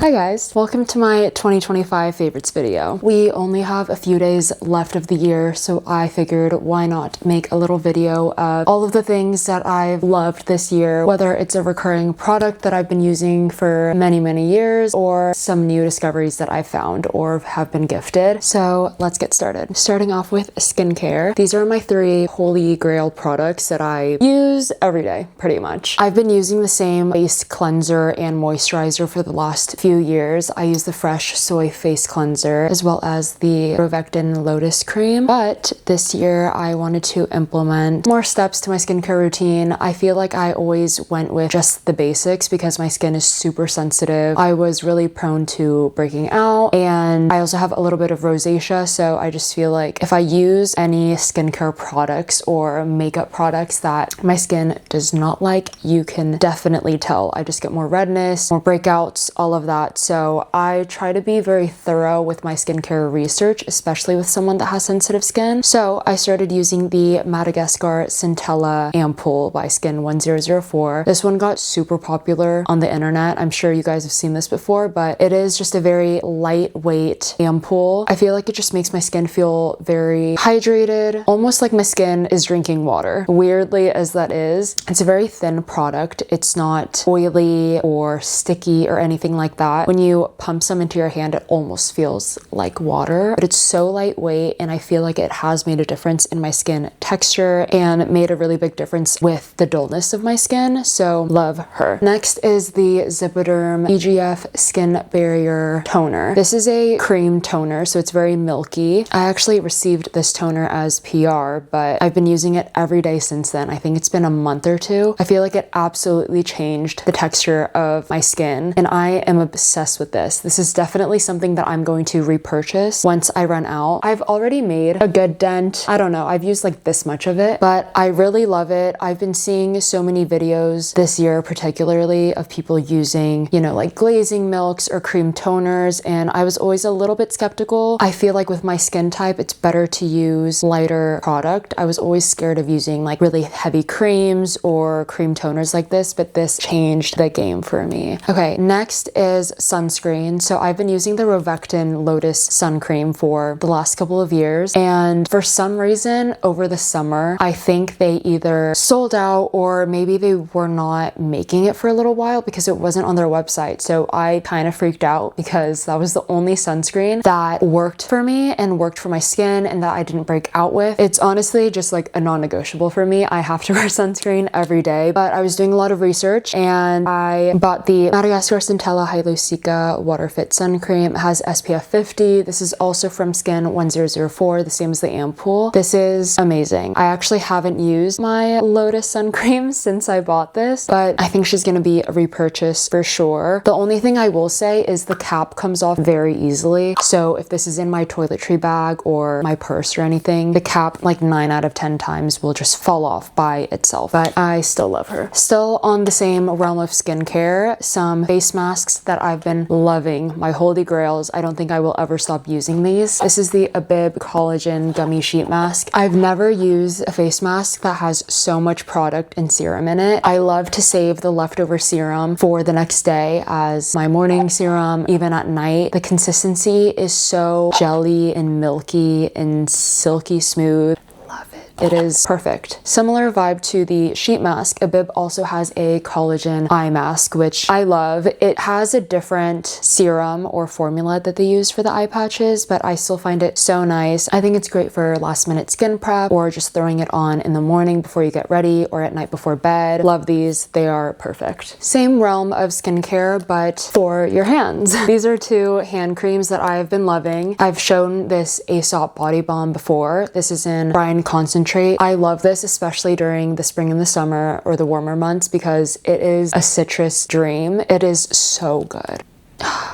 Hi guys, welcome to my 2025 favorites video. We only have a few days left of the year, so I figured why not make a little video of all of the things that I've loved this year, whether it's a recurring product that I've been using for many years or some new discoveries that I've found or have been gifted. So let's get started. Starting off with skincare. These are my 3 holy grail products that I use every day, pretty much. I've been using the same face cleanser and moisturizer for the last few years. I use the Fresh Soy Face Cleanser as well as the rhode Lotus Cream, but this year I wanted to implement more steps to my skincare routine. I feel like I always went with just the basics because my skin is super sensitive. I was really prone to breaking out and I also have a little bit of rosacea, so I just feel like if I use any skincare products or makeup products that my skin does not like, you can definitely tell. I just get more redness, more breakouts, all of that. So I try to be very thorough with my skincare research, especially with someone that has sensitive skin. So I started using the Madagascar Centella Ampoule by Skin 1004. This one got super popular on the internet. I'm sure you guys have seen this before, but it is just a very lightweight ampoule. I feel like it just makes my skin feel very hydrated, almost like my skin is drinking water. Weirdly as that is, it's a very thin product. It's not oily or sticky or anything like that. When you pump some into your hand, it almost feels like water, but it's so lightweight and I feel like it has made a difference in my skin texture and made a really big difference with the dullness of my skin, so love her. Next is the Zipoderm EGF Skin Barrier Toner. This is a cream toner, so it's very milky. I actually received this toner as PR, but I've been using it every day since then. I think it's been a month or two. I feel like it absolutely changed the texture of my skin and I am obsessed with this. This is definitely something that I'm going to repurchase once I run out. I've already made a good dent. I don't know, I've used like this much of it, but I really love it. I've been seeing so many videos this year, particularly of people using, you know, like glazing milks or cream toners, and I was always a little bit skeptical. I feel like with my skin type, it's better to use lighter product. I was always scared of using like really heavy creams or cream toners like this, but this changed the game for me. Okay, next is sunscreen. So I've been using the rhode Lotus sun cream for the last couple of years, and for some reason over the summer I think they either sold out or maybe they were not making it for a little while because it wasn't on their website. So I kind of freaked out because that was the only sunscreen that worked for me and worked for my skin and that I didn't break out with. It's honestly just like a non-negotiable for me. I have to wear sunscreen every day, but I was doing a lot of research and I bought the Madagascar Centella Hyaluronic Water Fit Sun Cream. It has SPF 50. This is also from Skin 1004, the same as the ampoule. This is amazing. I actually haven't used my Lotus sun cream since I bought this, but I think she's gonna be a repurchase for sure. The only thing I will say is the cap comes off very easily. So if this is in my toiletry bag or my purse or anything, the cap like 9 out of 10 times will just fall off by itself, but I still love her. Still on the same realm of skincare, some face masks that I've been loving, my holy grails. I don't think I will ever stop using these. This is the Eadem Collagen Gummy Sheet Mask. I've never used a face mask that has so much product and serum in it. I love to save the leftover serum for the next day as my morning serum, even at night. The consistency is so jelly and milky and silky smooth. Love it. It is perfect. Similar vibe to the sheet mask, Eadem also has a collagen eye mask, which I love. It has a different serum or formula that they use for the eye patches, but I still find it so nice. I think it's great for last minute skin prep or just throwing it on in the morning before you get ready or at night before bed. Love these. They are perfect. Same realm of skincare, but for your hands. These are 2 hand creams that I've been loving. I've shown this Aesop body balm before. This is in Brine Concentrate. I love this, especially during the spring and the summer or the warmer months, because it is a citrus dream. It is so good.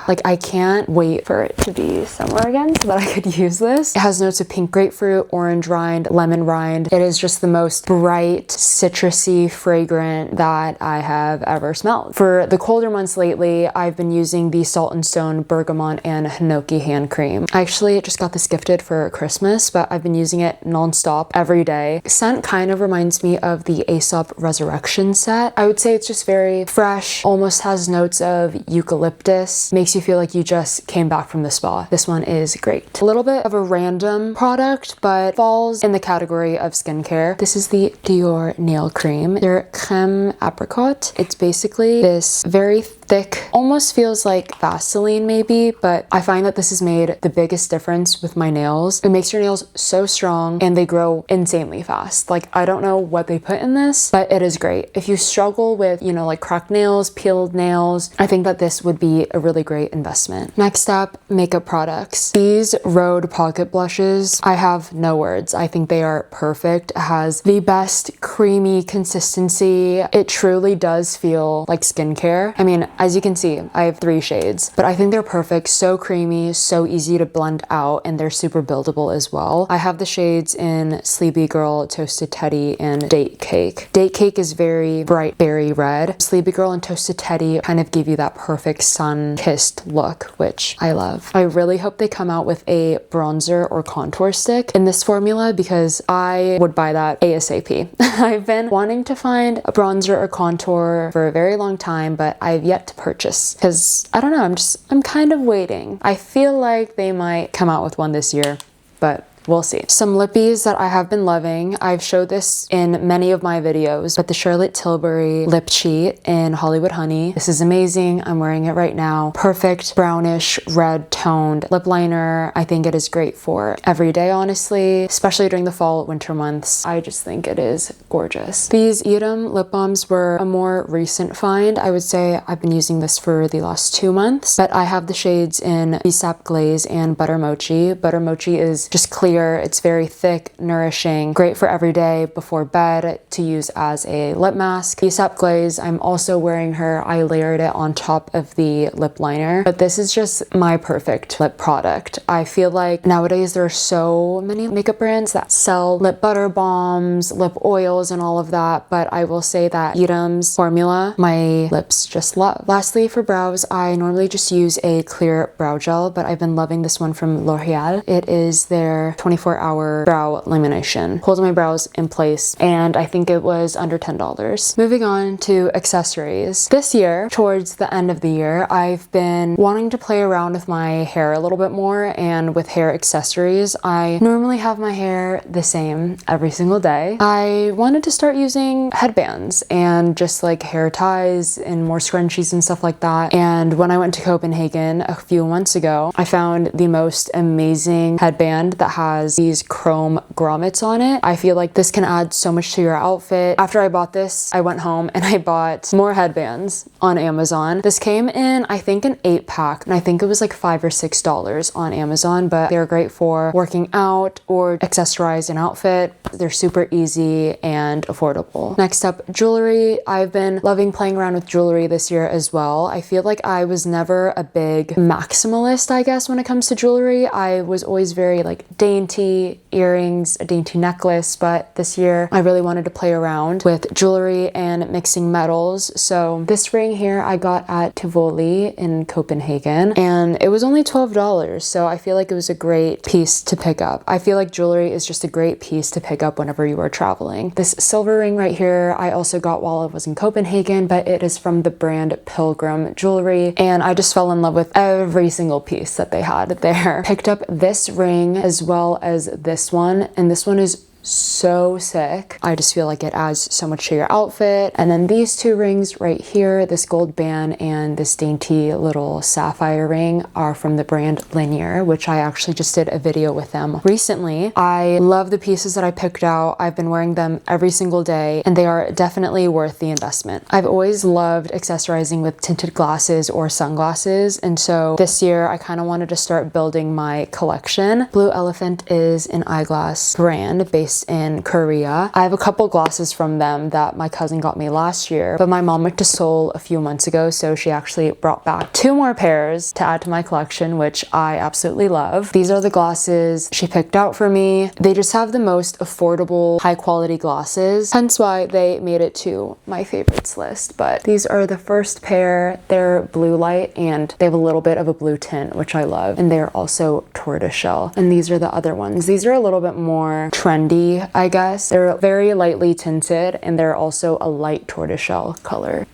Like, I can't wait for it to be summer again so that I could use this. It has notes of pink grapefruit, orange rind, lemon rind. It is just the most bright, citrusy fragrant that I have ever smelled. For the colder months lately, I've been using the Salt and Stone Bergamot and Hinoki hand cream. I actually just got this gifted for Christmas, but I've been using it nonstop every day. Scent kind of reminds me of the Aesop Resurrection set. I would say it's just very fresh, almost has notes of eucalyptus this makes you feel like you just came back from the spa. This one is great. A little bit of a random product, but falls in the category of skincare. This is the Dior nail cream. They're creme apricot. It's basically this very thick, almost feels like Vaseline maybe, but I find that this has made the biggest difference with my nails. It makes your nails so strong and they grow insanely fast. Like, I don't know what they put in this, but it is great. If you struggle with, you know, like cracked nails, peeled nails, I think that this would be a really great investment. Next up, makeup products. These Rhode pocket blushes, I have no words. I think they are perfect. It has the best creamy consistency. It truly does feel like skincare. I mean, as you can see, I have 3 shades, but I think they're perfect. So creamy, so easy to blend out, and they're super buildable as well. I have the shades in Sleepy Girl, Toasted Teddy, and Date Cake. Date Cake is very bright berry red. Sleepy Girl and Toasted Teddy kind of give you that perfect sun-kissed look, which I love. I really hope they come out with a bronzer or contour stick in this formula because I would buy that ASAP. I've been wanting to find a bronzer or contour for a very long time, but I've yet to purchase because I don't know, I'm kind of waiting. I feel like they might come out with one this year, but we'll see. Some lippies that I have been loving. I've showed this in many of my videos, but the Charlotte Tilbury Lip Cheat in Hollywood Honey. This is amazing. I'm wearing it right now. Perfect brownish red toned lip liner. I think it is great for every day, honestly, especially during the fall, winter months. I just think it is gorgeous. These Eadem lip balms were a more recent find. I would say I've been using this for the last 2 months, but I have the shades in Aesop Glaze and Butter Mochi. Butter Mochi is just clear. It's very thick, nourishing, great for every day before bed to use as a lip mask. Aesop Glaze, I'm also wearing her. I layered it on top of the lip liner, but this is just my perfect lip product. I feel like nowadays there are so many makeup brands that sell lip butter balms, lip oils, and all of that, but I will say that Eadem's formula, my lips just love. Lastly, for brows, I normally just use a clear brow gel, but I've been loving this one from L'Oreal. It is their 24-hour brow lamination. Holds my brows in place, and I think it was under $10. Moving on to accessories. This year, towards the end of the year, I've been wanting to play around with my hair a little bit more, and with hair accessories. I normally have my hair the same every single day. I wanted to start using headbands and just like hair ties and more scrunchies and stuff like that. And when I went to Copenhagen a few months ago, I found the most amazing headband that has these chrome grommets on it. I feel like this can add so much to your outfit. After I bought this, I went home and I bought more headbands on Amazon. This came in, I think, an 8-pack, and I think it was like $5 or $6 on Amazon, but they're great for working out or accessorize an outfit. They're super easy and affordable. Next up, jewelry. I've been loving playing around with jewelry this year as well. I feel like I was never a big maximalist, I guess, when it comes to jewelry. I was always very like dainty earrings, a dainty necklace, but this year I really wanted to play around with jewelry and mixing metals. So this ring here I got at Tivoli in Copenhagen, and it was only $12, so I feel like it was a great piece to pick up. I feel like jewelry is just a great piece to pick up whenever you are traveling. This silver ring right here I also got while I was in Copenhagen, but it is from the brand Pilgrim Jewelry, and I just fell in love with every single piece that they had there. Picked up this ring as well as this one, and this one is so sick. I just feel like it adds so much to your outfit. And then these 2 rings right here, this gold band and this dainty little sapphire ring, are from the brand Linear, which I actually just did a video with them recently. I love the pieces that I picked out. I've been wearing them every single day, and they are definitely worth the investment. I've always loved accessorizing with tinted glasses or sunglasses, and so this year I kind of wanted to start building my collection. Blue Elephant is an eyeglass brand based in Korea. I have a couple glasses from them that my cousin got me last year, but my mom went to Seoul a few months ago, so she actually brought back 2 more pairs to add to my collection, which I absolutely love. These are the glasses she picked out for me. They just have the most affordable, high quality glasses, hence why they made it to my favorites list. But these are the first pair. They're blue light and they have a little bit of a blue tint, which I love, and they're also tortoiseshell. And these are the other ones. These are a little bit more trendy, I guess. They're very lightly tinted, and they're also a light tortoiseshell color.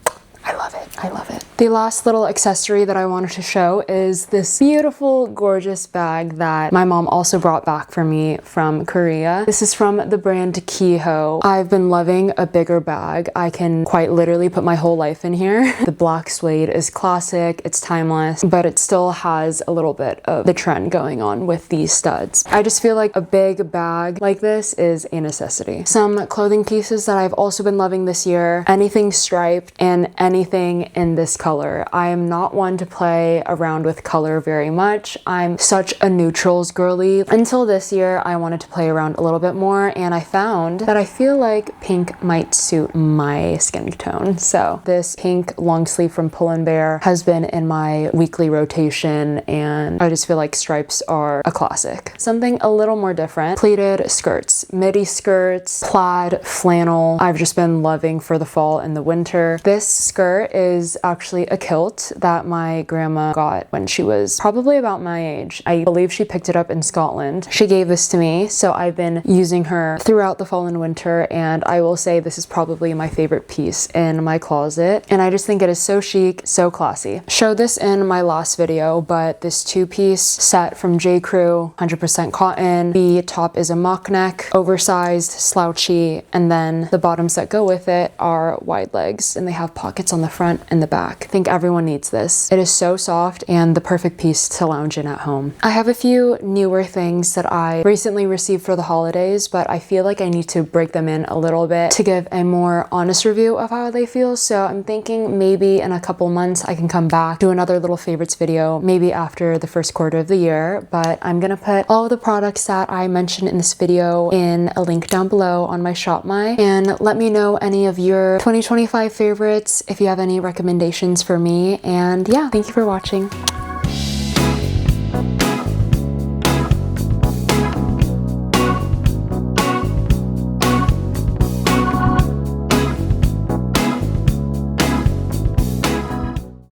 I love it. I love it. The last little accessory that I wanted to show is this beautiful, gorgeous bag that my mom also brought back for me from Korea. This is from the brand Kiho. I've been loving a bigger bag. I can quite literally put my whole life in here. The black suede is classic, it's timeless, but it still has a little bit of the trend going on with these studs. I just feel like a big bag like this is a necessity. Some clothing pieces that I've also been loving this year, anything striped and anything in this color. I am not one to play around with color very much. I'm such a neutrals girly. Until this year, I wanted to play around a little bit more, and I found that I feel like pink might suit my skin tone. So this pink long sleeve from Pull & Bear has been in my weekly rotation, and I just feel like stripes are a classic. Something a little more different, pleated skirts, midi skirts, plaid, flannel. I've just been loving for the fall and the winter. This skirt is actually a kilt that my grandma got when she was probably about my age. I believe she picked it up in Scotland. She gave this to me, so I've been using her throughout the fall and winter, and I will say this is probably my favorite piece in my closet, and I just think it is so chic, so classy. Showed this in my last video, but this two-piece set from J. Crew, 100% cotton. The top is a mock neck, oversized, slouchy, and then the bottoms that go with it are wide legs, and they have pockets on the front and the back. I think everyone needs this. It is so soft and the perfect piece to lounge in at home. I have a few newer things that I recently received for the holidays, but I feel like I need to break them in a little bit to give a more honest review of how they feel. So I'm thinking maybe in a couple months I can come back, do another little favorites video, maybe after the first quarter of the year. But I'm gonna put all of the products that I mentioned in this video in a link down below on my shopmy, and let me know any of your 2025 favorites if you have any recommendations for me. And yeah, thank you for watching.